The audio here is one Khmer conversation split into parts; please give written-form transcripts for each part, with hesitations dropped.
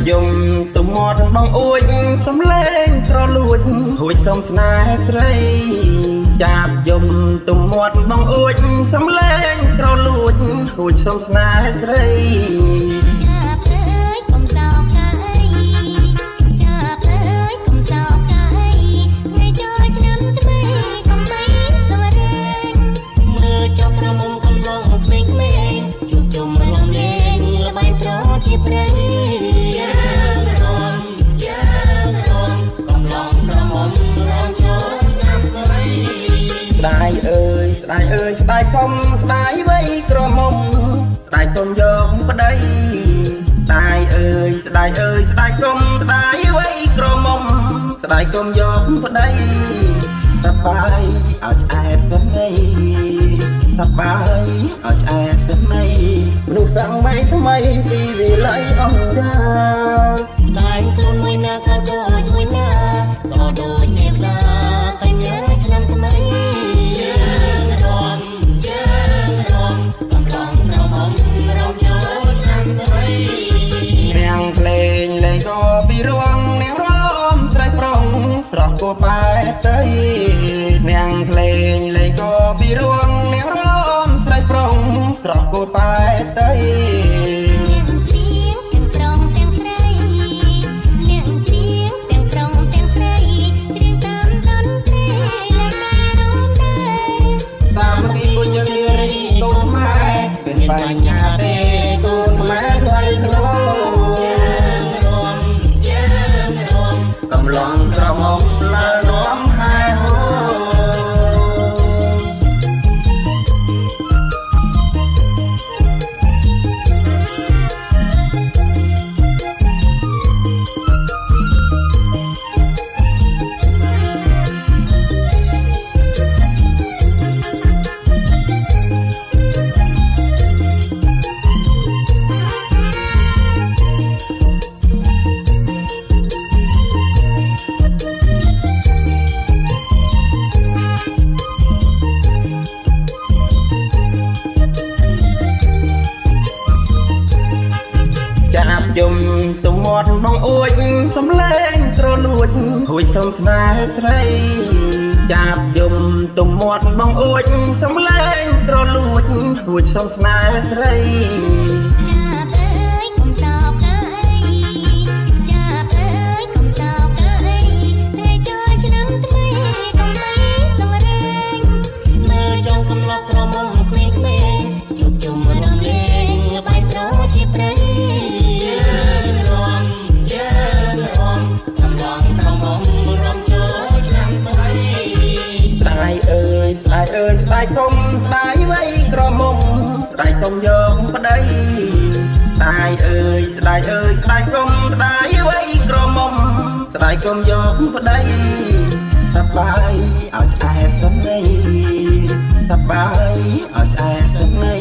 យំទំមាត់បងអួចសំលេងក្រលួចហួចសំស្នេហ៍ស្រីចាប់យំទំមាត់បងអួចសំលេងក្រលួចហួចសំស្នេហ៍ស្រីចាប់អើយកុំសោកកាយចាប់អើយកុំសោកកាយថ្ងៃចូលឆ្នាំថ្មីកុំបីសម្រេងមើលចុះក្រមុំកំឡុងក្មេងៗជួបជុំរំលែងល្បែងប្រជាព្រៃស្ដាយអើយស្ដាយអើយស្ដាយកុំស្ដាយវ័យក្រមុំស្ដាយកុំយកប្តីស្ដាយអើយស្ដាយអើយស្ដាយកុំស្ដាយវ័យក្រមុំស្ដាយកុំយកប្តីសប្បាយអើឆ្អែតសិនអីសប្បាយអើឆ្អែតសិនអីមនុស្សសាំងម៉ៃថ្មីស៊ីវិល័យអង្គដាតែងខ្លួនមួយណាក៏ដូចមួយណាក៏ដូចទេវតាកញ្ញាឆ្នាំថ្មីស្រស់គួរបែកទៅនាងភ្លេងលេងក៏ពីរួងនាងរំស្រីប្រុងស្រស់គួរបែកទៅនាងជ្រៀងទាំងប្រុងទាំងស្រីនាងជ្រៀងទាំងប្រុងទាំងស្រីជ្រៀងតាមតន្ត្រីលេងតែរំដែរសាមគ្គីបុញរៀរីកូនខ្មែរเป็นបញ្ញាទេកូនខ្មែរថ្លៃថ្នូរកំឡុងក្រមុំលើរំហែហូយំទំមាត់បងអួចសំលេងក្រលួចហួចសំស្នេហ៍ស្រីចាប់យំទំមាត់បងអួចសំលេងក្រលួចហួចសំស្នេហ៍ស្រីចាប់អើយកុំសោកកាយចាប់អើយកុំសោកកាយថ្ងៃចូលឆ្នាំថ្មីកុំបីសម្រេងមើលចុងកំឡុកក្រមុំក្មេងៗជួបជុំរំលែងល្បែងប្រជាព្រៃស្ដាយកុំស្ដាយវ័យក្រមុំស្ដាយកុំយកប្តីស្ដាយអើយស្ដាយអើយស្ដាយកុំស្ដាយវ័យក្រមុំស្ដាយកុំយកប្តីសប្បាយអើឆ្អែតសិនអីសប្បាយអើឆ្អែតសិនអី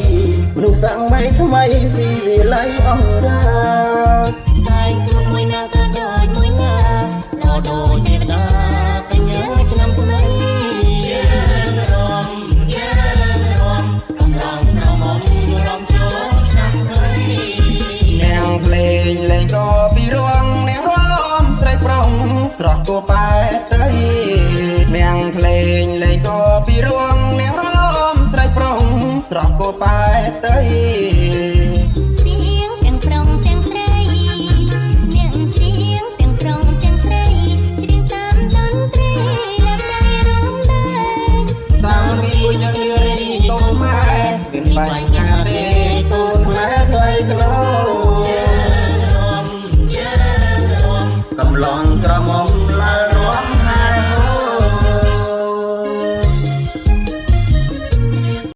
មនុស្សសាំងម៉ៃថ្មីស៊ីវិល័យអង្គដាតែងខ្លួនមួយណាក៏ដូចមួយណាលោដូចទេវតាកញ្ញាឆ្នាំថ្មីស្រស់គួរបែកទៅនាងភ្លេងលេងក៏ពីរួងនាងរំស្រីប្រុងស្រស់គួរបែកទៅជ្រៀងទាំងប្រុងទាំងស្រីនាងជ្រៀងទាំងប្រុងទាំងស្រីជ្រៀងតាមតន្ត្រីលេងតែរំដែរសាមគ្គីបុញរៀរីកូនខ្មែរមានបញ្ញាទេកូនខ្មែរថ្លៃថ្នូរកំឡុង